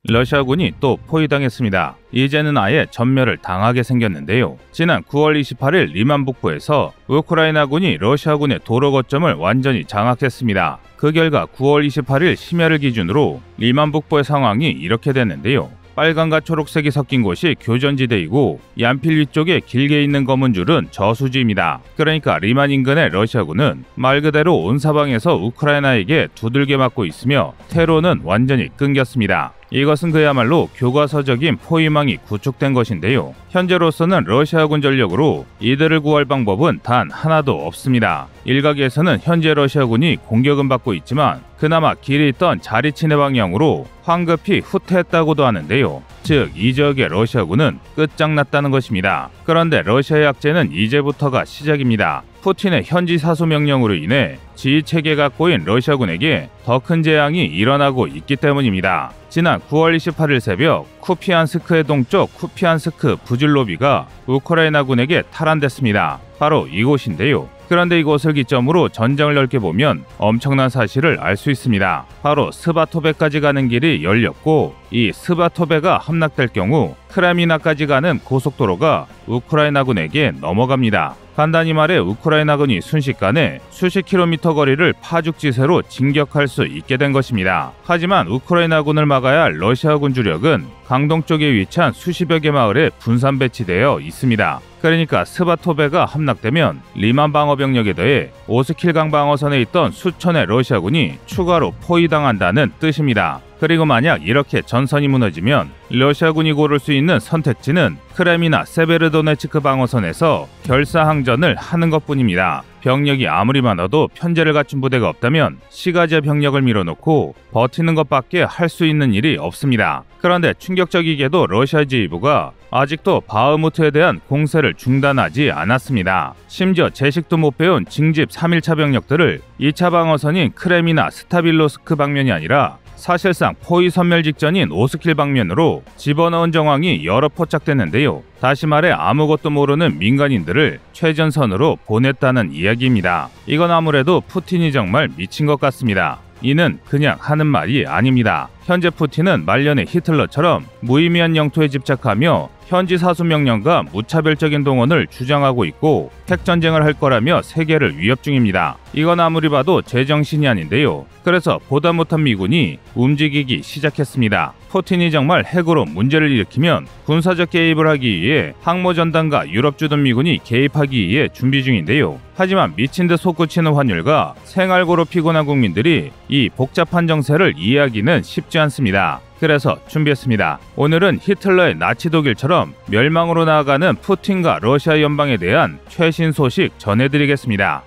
러시아군이 또 포위당했습니다. 이제는 아예 전멸을 당하게 생겼는데요. 지난 9월 28일 리만 북부에서 우크라이나군이 러시아군의 도로 거점을 완전히 장악했습니다. 그 결과 9월 28일 심야를 기준으로 리만 북부의 상황이 이렇게 됐는데요. 빨간과 초록색이 섞인 곳이 교전지대이고 얀필 위쪽에 길게 있는 검은 줄은 저수지입니다. 그러니까 리만 인근의 러시아군은 말 그대로 온 사방에서 우크라이나에게 두들겨 맞고 있으며 퇴로는 완전히 끊겼습니다. 이것은 그야말로 교과서적인 포위망이 구축된 것인데요. 현재로서는 러시아군 전력으로 이들을 구할 방법은 단 하나도 없습니다. 일각에서는 현재 러시아군이 공격은 받고 있지만 그나마 길이 있던 자리친의 방향으로 황급히 후퇴했다고도 하는데요. 즉, 이 지역의 러시아군은 끝장났다는 것입니다. 그런데 러시아의 악재는 이제부터가 시작입니다. 푸틴의 현지 사수 명령으로 인해 지휘체계가 꼬인 러시아군에게 더 큰 재앙이 일어나고 있기 때문입니다. 지난 9월 28일 새벽 쿠피안스크의 동쪽 쿠피안스크 부질로비가 우크라이나군에게 탈환됐습니다. 바로 이곳인데요. 그런데 이곳을 기점으로 전장을 넓게 보면 엄청난 사실을 알 수 있습니다. 바로 스바토베까지 가는 길이 열렸고, 이 스바토베가 함락될 경우 크레미나까지 가는 고속도로가 우크라이나군에게 넘어갑니다. 간단히 말해 우크라이나군이 순식간에 수십 킬로미터 거리를 파죽지세로 진격할 수 있게 된 것입니다. 하지만 우크라이나군을 막아야 할 러시아군 주력은 강동 쪽에 위치한 수십여 개 마을에 분산 배치되어 있습니다. 그러니까 스바토베가 함락되면 리만 방어병력에 더해 오스킬강 방어선에 있던 수천의 러시아군이 추가로 포위당한다는 뜻입니다. 그리고 만약 이렇게 전선이 무너지면 러시아군이 고를 수 있는 선택지는 크레미나 세베르도네츠크 방어선에서 결사항전을 하는 것뿐입니다. 병력이 아무리 많아도 편제를 갖춘 부대가 없다면 시가제 병력을 밀어놓고 버티는 것밖에 할 수 있는 일이 없습니다. 그런데 충격적이게도 러시아 지휘부가 아직도 바흐무트에 대한 공세를 중단하지 않았습니다. 심지어 제식도 못 배운 징집 3일차 병력들을 2차 방어선인 크레미나 스타빌로스크 방면이 아니라 사실상 포위 선멸 직전인 오스킬 방면으로 집어넣은 정황이 여러 포착됐는데요. 다시 말해 아무것도 모르는 민간인들을 최전선으로 보냈다는 이야기입니다. 이건 아무래도 푸틴이 정말 미친 것 같습니다. 이는 그냥 하는 말이 아닙니다. 현재 푸틴은 말년의 히틀러처럼 무의미한 영토에 집착하며 현지 사수명령과 무차별적인 동원을 주장하고 있고 핵전쟁을 할 거라며 세계를 위협 중입니다. 이건 아무리 봐도 제정신이 아닌데요. 그래서 보다 못한 미군이 움직이기 시작했습니다. 푸틴이 정말 핵으로 문제를 일으키면 군사적 개입을 하기 위해 항모전단과 유럽 주둔 미군이 개입하기 위해 준비 중인데요. 하지만 미친 듯 솟구치는 환율과 생활고로 피곤한 국민들이 이 복잡한 정세를 이해하기는 쉽지 않습니다. 그래서 준비했습니다. 오늘은 히틀러의 나치 독일처럼 멸망으로 나아가는 푸틴과 러시아 연방에 대한 최신 소식 전해드리겠습니다.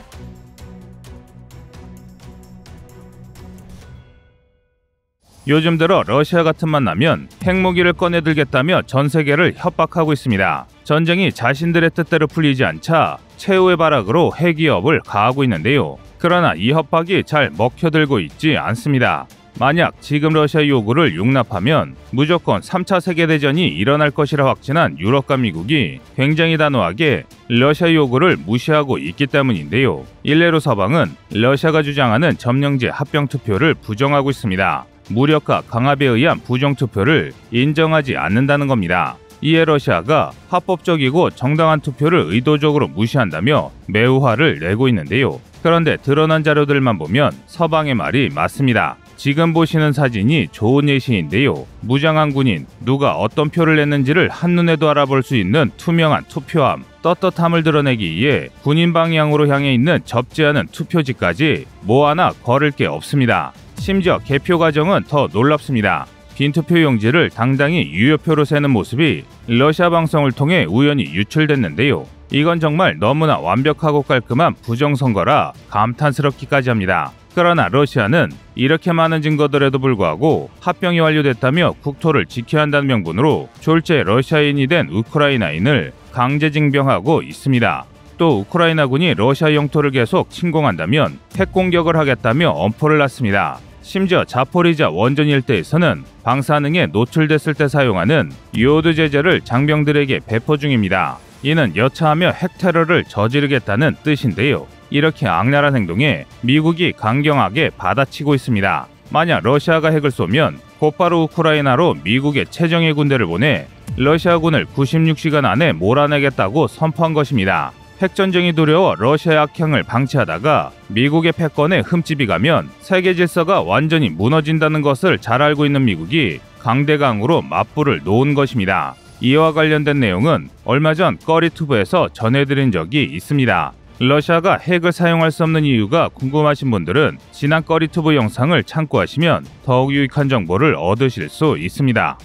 요즘 들어 러시아 같은 만나면 핵무기를 꺼내들겠다며 전 세계를 협박하고 있습니다. 전쟁이 자신들의 뜻대로 풀리지 않자 최후의 발악으로 핵위협을 가하고 있는데요. 그러나 이 협박이 잘 먹혀들고 있지 않습니다. 만약 지금 러시아 요구를 용납하면 무조건 3차 세계대전이 일어날 것이라 확신한 유럽과 미국이 굉장히 단호하게 러시아 요구를 무시하고 있기 때문인데요. 일례로 서방은 러시아가 주장하는 점령제 합병투표를 부정하고 있습니다. 무력과 강압에 의한 부정투표를 인정하지 않는다는 겁니다. 이에 러시아가 합법적이고 정당한 투표를 의도적으로 무시한다며 매우 화를 내고 있는데요. 그런데 드러난 자료들만 보면 서방의 말이 맞습니다. 지금 보시는 사진이 좋은 예시인데요. 무장한 군인, 누가 어떤 표를 냈는지를 한눈에도 알아볼 수 있는 투명한 투표함, 떳떳함을 드러내기 위해 군인 방향으로 향해 있는 접지 않은 투표지까지 뭐 하나 거를 게 없습니다. 심지어 개표 과정은 더 놀랍습니다. 빈 투표 용지를 당당히 유효표로 세는 모습이 러시아 방송을 통해 우연히 유출됐는데요. 이건 정말 너무나 완벽하고 깔끔한 부정선거라 감탄스럽기까지 합니다. 그러나 러시아는 이렇게 많은 증거들에도 불구하고 합병이 완료됐다며 국토를 지켜야 한다는 명분으로 졸제 러시아인이 된 우크라이나인을 강제징병하고 있습니다. 또 우크라이나군이 러시아 영토를 계속 침공한다면 핵공격을 하겠다며 엄포를 놨습니다. 심지어 자포리자 원전 일대에서는 방사능에 노출됐을 때 사용하는 요오드 제제를 장병들에게 배포 중입니다. 이는 여차하며 핵테러를 저지르겠다는 뜻인데요. 이렇게 악랄한 행동에 미국이 강경하게 받아치고 있습니다. 만약 러시아가 핵을 쏘면 곧바로 우크라이나로 미국의 최정예 군대를 보내 러시아군을 96시간 안에 몰아내겠다고 선포한 것입니다. 핵전쟁이 두려워 러시아의 악행을 방치하다가 미국의 패권에 흠집이 가면 세계 질서가 완전히 무너진다는 것을 잘 알고 있는 미국이 강대강으로 맞불을 놓은 것입니다. 이와 관련된 내용은 얼마 전 꺼리투브에서 전해드린 적이 있습니다. 러시아가 핵을 사용할 수 없는 이유가 궁금하신 분들은 지난 꺼리투브 영상을 참고하시면 더욱 유익한 정보를 얻으실 수 있습니다.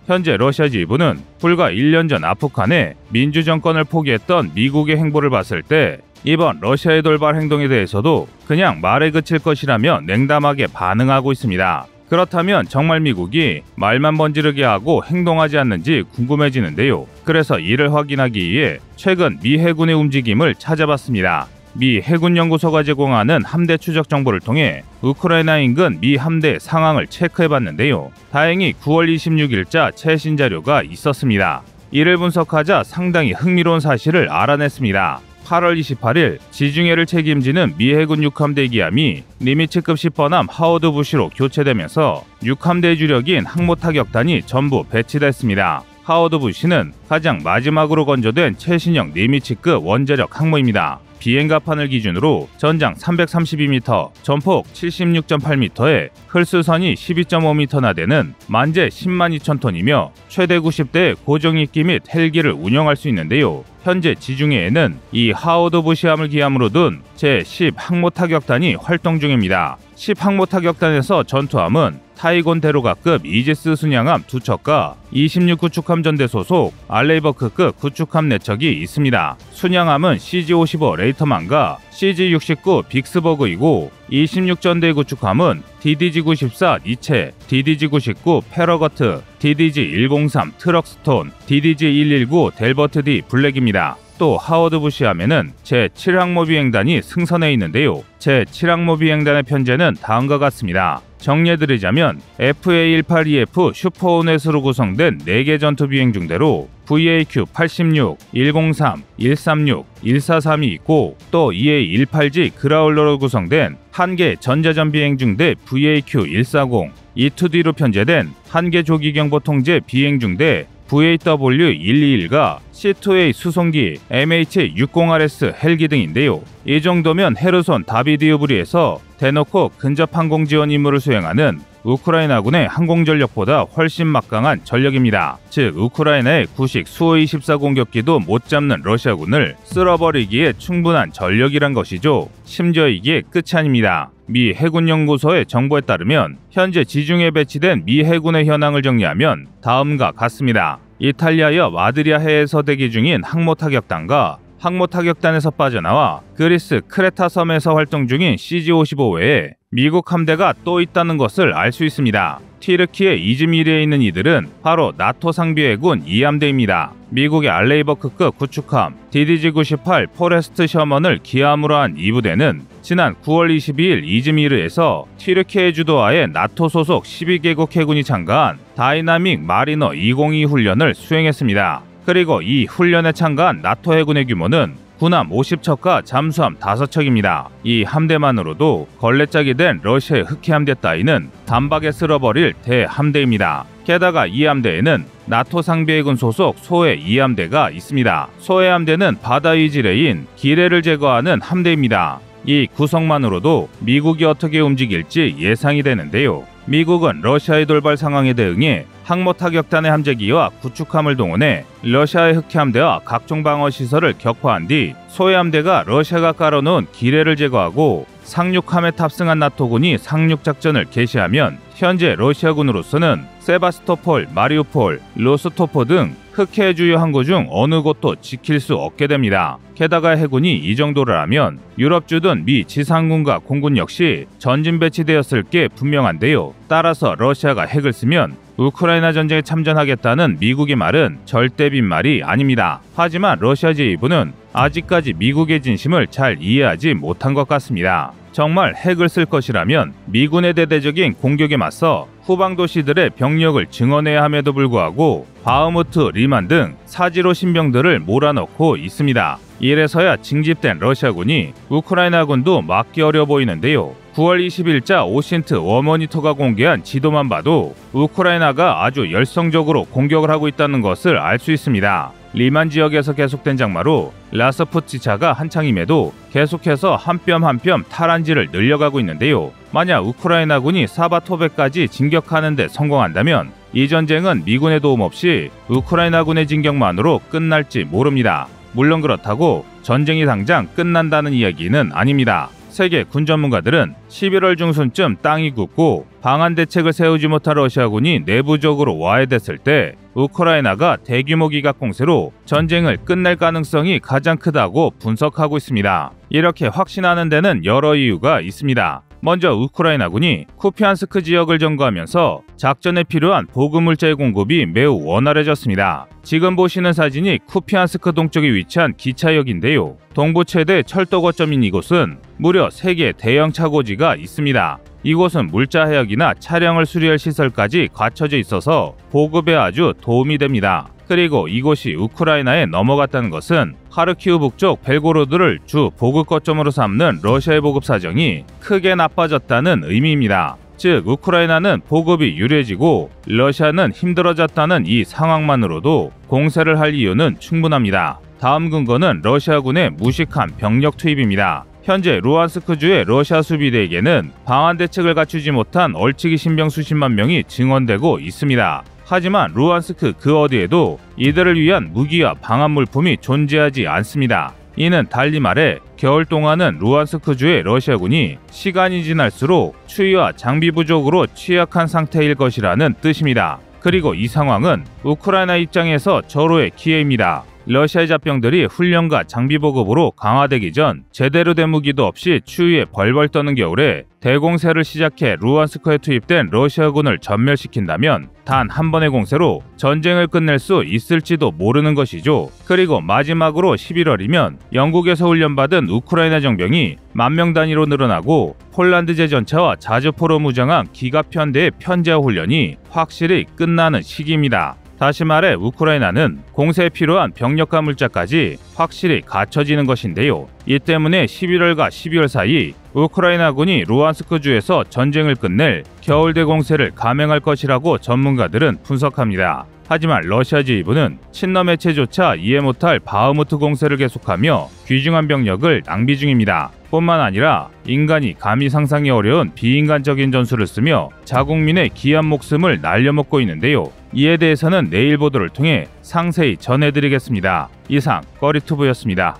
현재 러시아 지휘부는 불과 1년 전 아프간에 민주정권을 포기했던 미국의 행보를 봤을 때 이번 러시아의 돌발 행동에 대해서도 그냥 말에 그칠 것이라며 냉담하게 반응하고 있습니다. 그렇다면 정말 미국이 말만 번지르게 하고 행동하지 않는지 궁금해지는데요. 그래서 이를 확인하기 위해 최근 미 해군의 움직임을 찾아봤습니다. 미 해군연구소가 제공하는 함대 추적 정보를 통해 우크라이나 인근 미 함대 상황을 체크해봤는데요. 다행히 9월 26일자 최신 자료가 있었습니다. 이를 분석하자 상당히 흥미로운 사실을 알아냈습니다. 8월 28일 지중해를 책임지는 미 해군 6함대 기함이 니미츠급 10번함 하워드 부시로 교체되면서 6함대 주력인 항모타격단이 전부 배치됐습니다. 하워드 부시는 가장 마지막으로 건조된 최신형 니미츠급 원자력 항모입니다. 비행갑판을 기준으로 전장 332m, 전폭 76.8m에 흘수선이 12.5m나 되는 만재 102,000톤이며 최대 90대의 고정익기 및 헬기를 운영할 수 있는데요. 현재 지중해에는 이 하워드 부시함을 기함으로 둔 제10 항모타격단이 활동 중입니다. 10 항모타격단에서 전투함은 타이곤 대로가급 이지스 순양함 2척과 26 구축함 전대 소속 알레이버크급 구축함 4척이 있습니다. 순양함은 CG-55 레이터만과 CG-69 빅스버그이고 26 전대 구축함은 DDG-94 니체, DDG-99 패러거트, DDG-103 트럭스톤, DDG-119 델버트 D 블랙입니다. 또 하워드 부시함에는 제7항모 비행단이 승선해 있는데요. 제7항모 비행단의 편제는 다음과 같습니다. 정리해드리자면 FA-182F 슈퍼호넷으로 구성된 4개 전투 비행중대로 VAQ-86, 103, 136, 143이 있고 또 EA-180 그라울러로 구성된 1개 전자전 비행중대 VAQ-140, E2D로 편제된 1개 조기경보 통제 비행중대 VAW-121과 C2A 수송기 MH-60RS 헬기 등인데요. 이 정도면 헤르손 다비디우브리에서 대놓고 근접 항공 지원 임무를 수행하는 우크라이나군의 항공전력보다 훨씬 막강한 전력입니다. 즉 우크라이나의 구식 수호-24 공격기도 못 잡는 러시아군을 쓸어버리기에 충분한 전력이란 것이죠. 심지어 이게 끝이 아닙니다. 미 해군연구소의 정보에 따르면 현재 지중해에 배치된 미 해군의 현황을 정리하면 다음과 같습니다. 이탈리아의 마드리아 해에서 대기 중인 항모타격단과 항모타격단에서 빠져나와 그리스 크레타 섬에서 활동 중인 CG-55 외에 미국 함대가 또 있다는 것을 알 수 있습니다. 튀르키예 이즈미르에 있는 이들은 바로 나토 상비해군 2함대입니다. 미국의 알레이버크급 구축함 DDG-98 포레스트 셔먼을 기함으로 한 이 부대는 지난 9월 22일 이즈미르에서 튀르키예 주도하에 나토 소속 12개국 해군이 참가한 다이나믹 마리너 202 훈련을 수행했습니다. 그리고 이 훈련에 참가한 나토 해군의 규모는 군함 50척과 잠수함 5척입니다. 이 함대만으로도 걸레짝이 된 러시아의 흑해함대 따위는 단박에 쓸어버릴 대함대입니다. 게다가 이 함대에는 나토 상비해군 소속 소해 2함대가 있습니다. 소해 함대는 바다 이지레인 기뢰를 제거하는 함대입니다. 이 구성만으로도 미국이 어떻게 움직일지 예상이 되는데요. 미국은 러시아의 돌발 상황에 대응해 항모타격단의 함재기와 구축함을 동원해 러시아의 흑해함대와 각종 방어시설을 격파한 뒤 소해함대가 러시아가 깔아놓은 기뢰를 제거하고 상륙함에 탑승한 나토군이 상륙작전을 개시하면 현재 러시아군으로서는 세바스토폴, 마리우폴, 로스토포 등 흑해 주요 항구 중 어느 곳도 지킬 수 없게 됩니다. 게다가 해군이 이 정도라면 유럽 주둔 미 지상군과 공군 역시 전진 배치되었을 게 분명한데요. 따라서 러시아가 핵을 쓰면 우크라이나 전쟁에 참전하겠다는 미국의 말은 절대 빈말이 아닙니다. 하지만 러시아 제2부는 아직까지 미국의 진심을 잘 이해하지 못한 것 같습니다. 정말 핵을 쓸 것이라면 미군의 대대적인 공격에 맞서 후방 도시들의 병력을 증원해야 함에도 불구하고 바흐무트, 리만 등 사지로 신병들을 몰아넣고 있습니다. 이래서야 징집된 러시아군이 우크라이나군도 막기 어려 보이는데요. 9월 20일자 오신트 워모니터가 공개한 지도만 봐도 우크라이나가 아주 열성적으로 공격을 하고 있다는 것을 알 수 있습니다. 리만 지역에서 계속된 장마로 라스푸치차가 한창임에도 계속해서 한 뼘 한 뼘 탈환지를 늘려가고 있는데요. 만약 우크라이나군이 사바토베까지 진격하는 데 성공한다면 이 전쟁은 미군의 도움 없이 우크라이나군의 진격만으로 끝날지 모릅니다. 물론 그렇다고 전쟁이 당장 끝난다는 이야기는 아닙니다. 세계 군 전문가들은 11월 중순쯤 땅이 굳고 방한 대책을 세우지 못한 러시아군이 내부적으로 와해됐을 때 우크라이나가 대규모 기갑 공세로 전쟁을 끝낼 가능성이 가장 크다고 분석하고 있습니다. 이렇게 확신하는 데는 여러 이유가 있습니다. 먼저 우크라이나군이 쿠피안스크 지역을 점거하면서 작전에 필요한 보급물자의 공급이 매우 원활해졌습니다. 지금 보시는 사진이 쿠피안스크 동쪽에 위치한 기차역인데요. 동부 최대 철도 거점인 이곳은 무려 3개 대형 차고지가 있습니다. 이곳은 물자 해역이나 차량을 수리할 시설까지 갖춰져 있어서 보급에 아주 도움이 됩니다. 그리고 이곳이 우크라이나에 넘어갔다는 것은 하르키우 북쪽 벨고로드를 주 보급 거점으로 삼는 러시아의 보급 사정이 크게 나빠졌다는 의미입니다. 즉 우크라이나는 보급이 유리해지고 러시아는 힘들어졌다는 이 상황만으로도 공세를 할 이유는 충분합니다. 다음 근거는 러시아군의 무식한 병력 투입입니다. 현재 루안스크주의 러시아 수비대에게는 방한 대책을 갖추지 못한 얼치기 신병 수십만 명이 증원되고 있습니다. 하지만 루안스크 그 어디에도 이들을 위한 무기와 방한 물품이 존재하지 않습니다. 이는 달리 말해 겨울 동안은 루안스크주의 러시아군이 시간이 지날수록 추위와 장비 부족으로 취약한 상태일 것이라는 뜻입니다. 그리고 이 상황은 우크라이나 입장에서 절호의 기회입니다. 러시아의 잡병들이 훈련과 장비 보급으로 강화되기 전 제대로 된 무기도 없이 추위에 벌벌 떠는 겨울에 대공세를 시작해 루안스크에 투입된 러시아군을 전멸시킨다면 단 한 번의 공세로 전쟁을 끝낼 수 있을지도 모르는 것이죠. 그리고 마지막으로 11월이면 영국에서 훈련받은 우크라이나 정병이 10,000명 단위로 늘어나고 폴란드제 전차와 자주포로 무장한 기갑 편대의 편제화 훈련이 확실히 끝나는 시기입니다. 다시 말해 우크라이나는 공세에 필요한 병력과 물자까지 확실히 갖춰지는 것인데요. 이 때문에 11월과 12월 사이 우크라이나군이 루안스크주에서 전쟁을 끝낼 겨울 대공세를 감행할 것이라고 전문가들은 분석합니다. 하지만 러시아 지휘부는 친러 해체조차 이해 못할 바흐무트 공세를 계속하며 귀중한 병력을 낭비 중입니다. 뿐만 아니라 인간이 감히 상상이 어려운 비인간적인 전술을 쓰며 자국민의 귀한 목숨을 날려먹고 있는데요. 이에 대해서는 내일 보도를 통해 상세히 전해드리겠습니다. 이상 꺼리투브였습니다.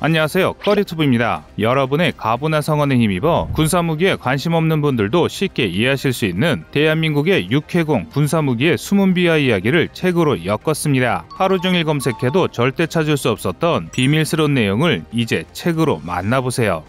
안녕하세요, 꺼리투브입니다. 여러분의 가부나 성원에 힘입어 군사무기에 관심 없는 분들도 쉽게 이해하실 수 있는 대한민국의 육해공 군사무기의 숨은 비하 이야기를 책으로 엮었습니다. 하루 종일 검색해도 절대 찾을 수 없었던 비밀스러운 내용을 이제 책으로 만나보세요.